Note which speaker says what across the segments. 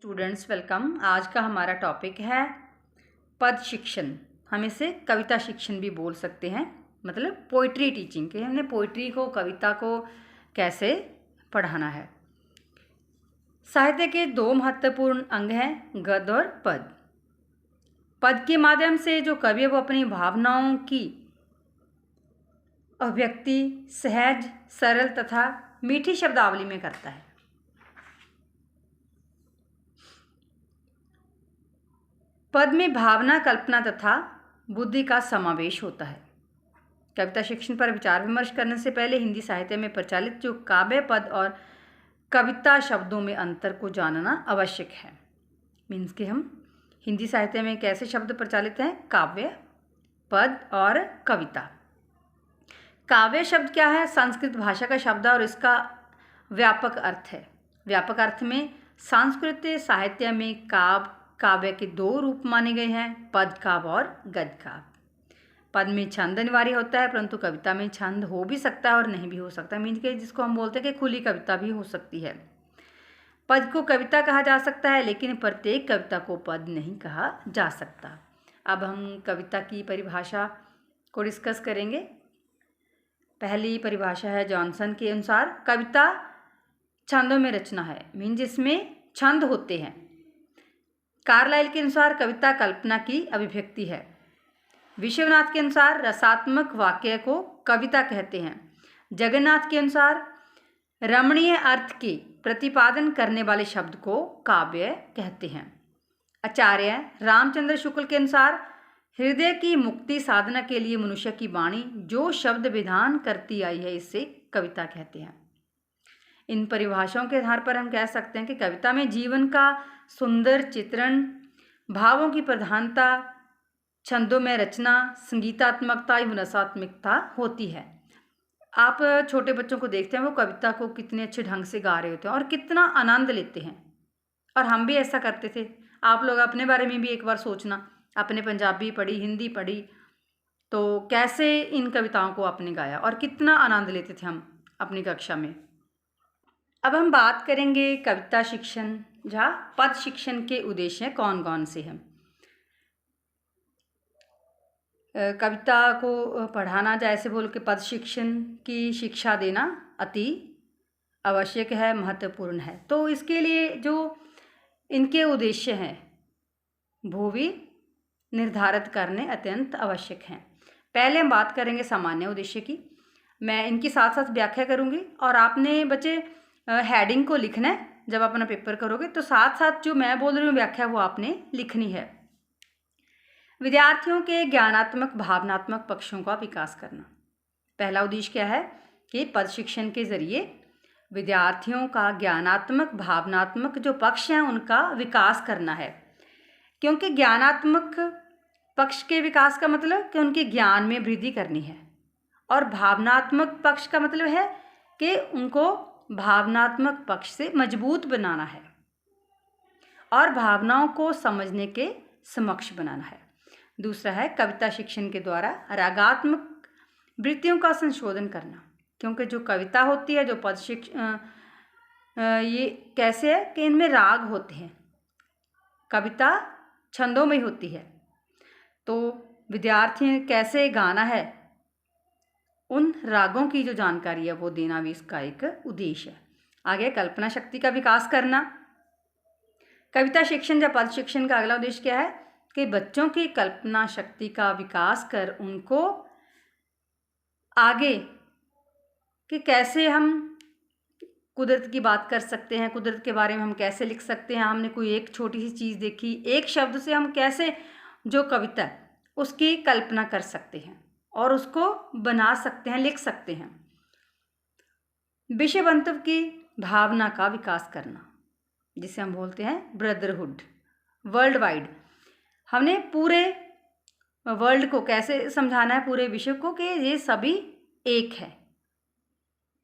Speaker 1: Students welcome. आज का हमारा टॉपिक है पद शिक्षण। हम इसे कविता शिक्षण भी बोल सकते हैं, मतलब पोइट्री टीचिंग के। हमने पोइट्री को, कविता को कैसे पढ़ाना है। साहित्य के दो महत्वपूर्ण अंग हैं, गद्य और पद। पद के माध्यम से जो कवि है वो अपनी भावनाओं की अभिव्यक्ति सहज, सरल तथा मीठी शब्दावली में करता है। पद में भावना, कल्पना तथा बुद्धि का समावेश होता है। कविता शिक्षण पर विचार विमर्श करने से पहले हिंदी साहित्य में प्रचलित जो काव्य, पद और कविता शब्दों में अंतर को जानना आवश्यक है। मीन्स कि हम हिंदी साहित्य में कैसे शब्द प्रचलित हैं, काव्य, पद और कविता। काव्य शब्द क्या है? संस्कृत भाषा का शब्द है और इसका व्यापक अर्थ है। व्यापक अर्थ में सांस्कृतिक साहित्य में काव्य के दो रूप माने गए हैं, पद काव्य और गद्य काव्य। पद में छंद अनिवार्य होता है, परंतु कविता में छंद हो भी सकता है और नहीं भी हो सकता। मीन्स के जिसको हम बोलते हैं कि खुली कविता भी हो सकती है। पद को कविता कहा जा सकता है, लेकिन प्रत्येक कविता को पद नहीं कहा जा सकता। अब हम कविता की परिभाषा को डिस्कस करेंगे। पहली परिभाषा है जॉनसन के अनुसार, कविता छंदों में रचना है, मीन जिसमें छंद होते हैं। कार्लाइल के अनुसार कविता कल्पना की अभिव्यक्ति है। विश्वनाथ के अनुसार रसात्मक वाक्य को कविता कहते हैं। जगन्नाथ के अनुसार रमणीय अर्थ के प्रतिपादन करने वाले शब्द को काव्य कहते हैं। आचार्य रामचंद्र शुक्ल के अनुसार हृदय की मुक्ति साधना के लिए मनुष्य की वाणी जो शब्द विधान करती आई है, इससे कविता कहते हैं। इन परिभाषाओं के आधार पर हम कह सकते हैं कि कविता में जीवन का सुंदर चित्रण, भावों की प्रधानता, छंदों में रचना, संगीतात्मकता एवं रसात्मकता होती है। आप छोटे बच्चों को देखते हैं, वो कविता को कितने अच्छे ढंग से गा रहे होते हैं और कितना आनंद लेते हैं। और हम भी ऐसा करते थे। आप लोग अपने बारे में भी एक बार सोचना, आपने पंजाबी पढ़ी, हिंदी पढ़ी, तो कैसे इन कविताओं को आपने गाया और कितना आनंद लेते थे हम अपनी कक्षा में। अब हम बात करेंगे कविता शिक्षण, जहाँ पद शिक्षण के उद्देश्य कौन कौन से हैं। कविता को पढ़ाना, जैसे बोल के पद शिक्षण की शिक्षा देना अति आवश्यक है, महत्वपूर्ण है। तो इसके लिए जो इनके उद्देश्य हैं वो भी निर्धारित करने अत्यंत आवश्यक हैं। पहले हम बात करेंगे सामान्य उद्देश्य की। मैं इनकी साथ साथ व्याख्या करूंगी और आपने बच्चे हेडिंग को लिखना है। जब अपना पेपर करोगे तो साथ साथ जो मैं बोल रही हूँ व्याख्या वो आपने लिखनी है। विद्यार्थियों के ज्ञानात्मक भावनात्मक पक्षों का विकास करना। पहला उद्देश्य क्या है कि पद शिक्षण के जरिए विद्यार्थियों का ज्ञानात्मक भावनात्मक जो पक्ष हैं उनका विकास करना है। क्योंकि ज्ञानात्मक पक्ष के विकास का मतलब कि उनके ज्ञान में वृद्धि करनी है, और भावनात्मक पक्ष का मतलब है कि उनको भावनात्मक पक्ष से मजबूत बनाना है और भावनाओं को समझने के समक्ष बनाना है। दूसरा है कविता शिक्षण के द्वारा रागात्मक वृत्तियों का संशोधन करना। क्योंकि जो कविता होती है, जो पद शिक्षण, ये कैसे है कि इनमें राग होते हैं। कविता छंदों में होती है, तो विद्यार्थी कैसे गाना है, उन रागों की जो जानकारी है वो देना भी इसका एक उद्देश्य है। आगे कल्पना शक्ति का विकास करना। कविता शिक्षण या पद शिक्षण का अगला उद्देश्य क्या है कि बच्चों की कल्पना शक्ति का विकास कर उनको आगे कि कैसे हम कुदरत की बात कर सकते हैं, कुदरत के बारे में हम कैसे लिख सकते हैं। हमने कोई एक छोटी सी चीज़ देखी, एक शब्द से हम कैसे जो कविता है उसकी कल्पना कर सकते हैं और उसको बना सकते हैं, लिख सकते हैं। विषय बंधुत्व की भावना का विकास करना, जिसे हम बोलते हैं ब्रदरहुड, वर्ल्ड वाइड। हमने पूरे वर्ल्ड को कैसे समझाना है, पूरे विश्व को, कि ये सभी एक है,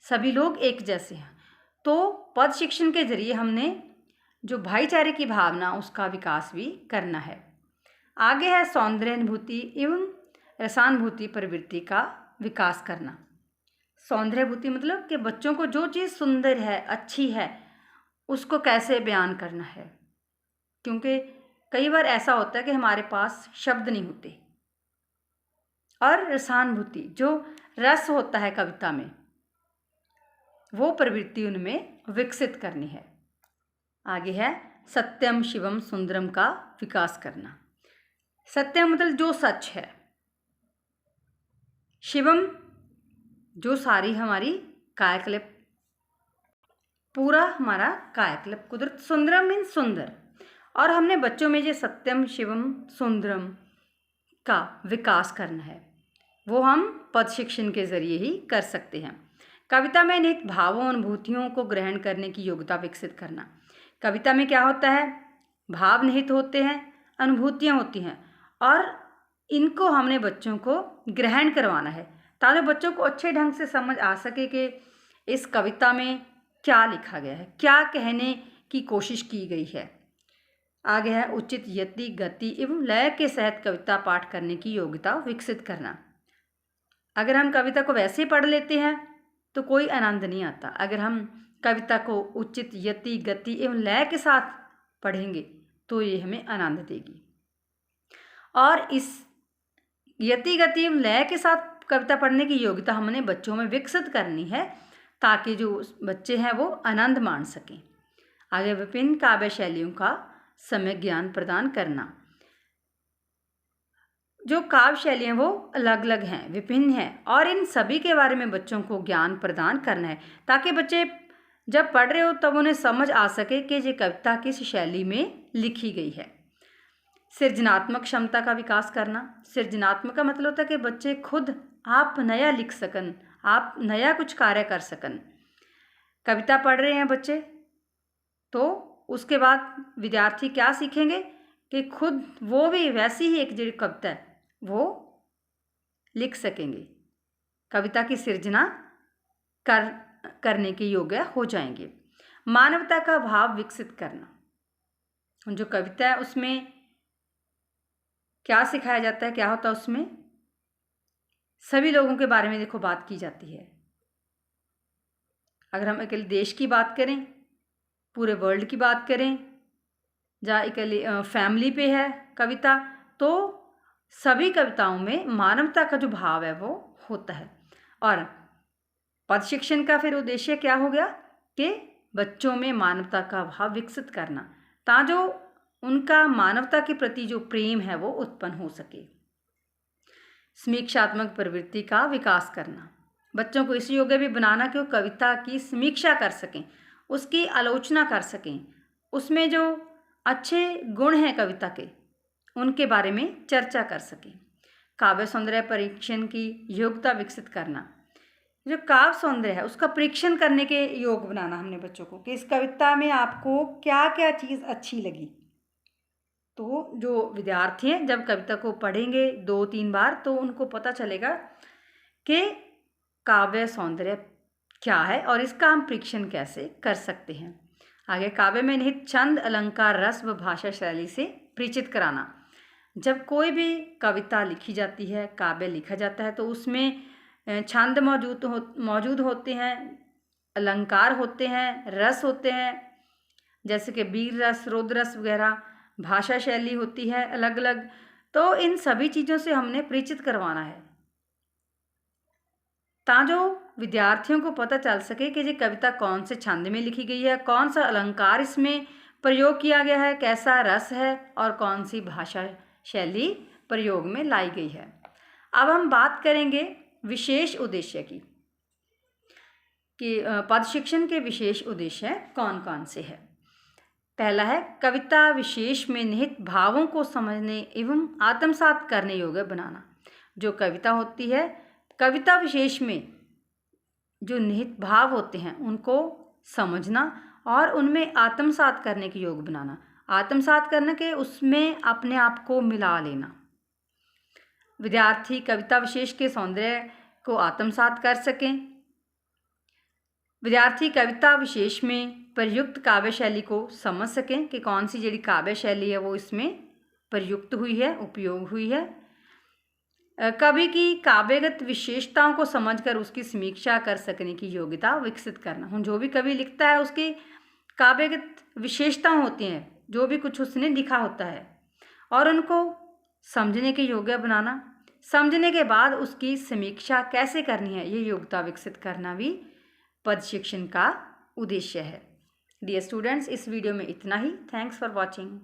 Speaker 1: सभी लोग एक जैसे हैं। तो पद शिक्षण के जरिए हमने जो भाईचारे की भावना उसका विकास भी करना है। आगे है सौंदर्यानुभूति एवं रसानुभूति प्रवृत्ति का विकास करना। सौंदर्यानुभूति मतलब कि बच्चों को जो चीज़ सुंदर है, अच्छी है, उसको कैसे बयान करना है। क्योंकि कई बार ऐसा होता है कि हमारे पास शब्द नहीं होते, और रसानुभूति जो रस होता है कविता में, वो प्रवृत्ति उनमें विकसित करनी है। आगे है सत्यम शिवम सुंदरम का विकास करना। सत्यम मतलब जो सच है, शिवम जो सारी हमारी कायाकल्प, पूरा हमारा कायाकल्प कुदरत, सुंदरम मीन सुंदर। और हमने बच्चों में जो सत्यम शिवम सुंदरम का विकास करना है वो हम पद शिक्षण के जरिए ही कर सकते हैं। कविता में निहित भावों अनुभूतियों को ग्रहण करने की योग्यता विकसित करना। कविता में क्या होता है, भाव निहित होते हैं, अनुभूतियाँ होती हैं, और इनको हमने बच्चों को ग्रहण करवाना है ताकि बच्चों को अच्छे ढंग से समझ आ सके कि इस कविता में क्या लिखा गया है, क्या कहने की कोशिश की गई है। आगे है उचित यति गति एवं लय के सहित कविता पाठ करने की योग्यता विकसित करना। अगर हम कविता को वैसे ही पढ़ लेते हैं तो कोई आनंद नहीं आता। अगर हम कविता को उचित यति गति एवं लय के साथ पढ़ेंगे तो ये हमें आनंद देगी। और इस यति गति एवं लय के साथ कविता पढ़ने की योग्यता हमने बच्चों में विकसित करनी है ताकि जो बच्चे हैं वो आनंद मान सकें। आगे विभिन्न काव्य शैलियों का सम्यक ज्ञान प्रदान करना। जो काव्य शैलियाँ वो अलग अलग हैं, विभिन्न हैं, और इन सभी के बारे में बच्चों को ज्ञान प्रदान करना है ताकि बच्चे जब पढ़ रहे हो तब उन्हें समझ आ सके कि ये कविता किस शैली में लिखी गई है। सृजनात्मक क्षमता का विकास करना। सृजनात्मक का मतलब होता है कि बच्चे खुद आप नया लिख सकन, आप नया कुछ कार्य कर सकन। कविता पढ़ रहे हैं बच्चे तो उसके बाद विद्यार्थी क्या सीखेंगे कि खुद वो भी वैसी ही एक जो कविता है वो लिख सकेंगे, कविता की सृजना करने के योग्य हो जाएंगे। मानवता का भाव विकसित करना। जो कविता है उसमें क्या सिखाया जाता है, क्या होता है उसमें, सभी लोगों के बारे में देखो बात की जाती है। अगर हम अकेले देश की बात करें, पूरे वर्ल्ड की बात करें, जहाँ अकेले फैमिली पे है कविता, तो सभी कविताओं में मानवता का जो भाव है वो होता है। और पद शिक्षण का फिर उद्देश्य क्या हो गया कि बच्चों में मानवता का भाव विकसित करना, ताकि जो उनका मानवता के प्रति जो प्रेम है वो उत्पन्न हो सके। समीक्षात्मक प्रवृत्ति का विकास करना। बच्चों को इस योग्य भी बनाना कि वो कविता की समीक्षा कर सकें, उसकी आलोचना कर सकें, उसमें जो अच्छे गुण हैं कविता के उनके बारे में चर्चा कर सकें। काव्य सौंदर्य परीक्षण की योग्यता विकसित करना। जो काव्य सौंदर्य है उसका परीक्षण करने के योग बनाना हमने बच्चों को कि इस कविता में आपको क्या क्या चीज़ अच्छी लगी। तो जो विद्यार्थी हैं जब कविता को पढ़ेंगे 2-3 बार तो उनको पता चलेगा कि काव्य सौंदर्य क्या है और इसका हम परीक्षण कैसे कर सकते हैं। आगे काव्य में निहित छंद अलंकार रस व भाषा शैली से परिचित कराना। जब कोई भी कविता लिखी जाती है, काव्य लिखा जाता है, तो उसमें छंद मौजूद होते हैं, अलंकार होते हैं, रस होते हैं, जैसे कि वीर रस, रौद्र रस वगैरह, भाषा शैली होती है अलग अलग। तो इन सभी चीज़ों से हमने परिचित करवाना है ताकि जो विद्यार्थियों को पता चल सके कि ये कविता कौन से छंद में लिखी गई है, कौन सा अलंकार इसमें प्रयोग किया गया है, कैसा रस है और कौन सी भाषा शैली प्रयोग में लाई गई है। अब हम बात करेंगे विशेष उद्देश्य की कि पद शिक्षण के विशेष उद्देश्य कौन कौन से हैं। पहला है कविता विशेष में निहित भावों को समझने एवं आत्मसात करने योग्य बनाना। जो कविता होती है, कविता विशेष में जो निहित भाव होते हैं उनको समझना और उनमें आत्मसात करने के योग बनाना। आत्मसात करने के उसमें अपने आप को मिला लेना। विद्यार्थी कविता विशेष के सौंदर्य को आत्मसात कर सकें। विद्यार्थी कविता विशेष में प्रयुक्त काव्य शैली को समझ सकें कि कौन सी ਜਿਹੜੀ काव्य शैली है वो इसमें प्रयुक्त हुई है, उपयोग हुई है। कवि की काव्यगत विशेषताओं को समझकर उसकी समीक्षा कर सकने की योग्यता विकसित करना। जो भी कवि लिखता है उसकी काव्यगत विशेषताएं होती हैं, जो भी कुछ उसने लिखा होता है, और उनको समझने के योग्य बनाना, समझने के बाद उसकी समीक्षा कैसे करनी है, ये योग्यता विकसित करना भी पद शिक्षण का उद्देश्य है। डियर स्टूडेंट्स, इस वीडियो में इतना ही। Thanks for watching.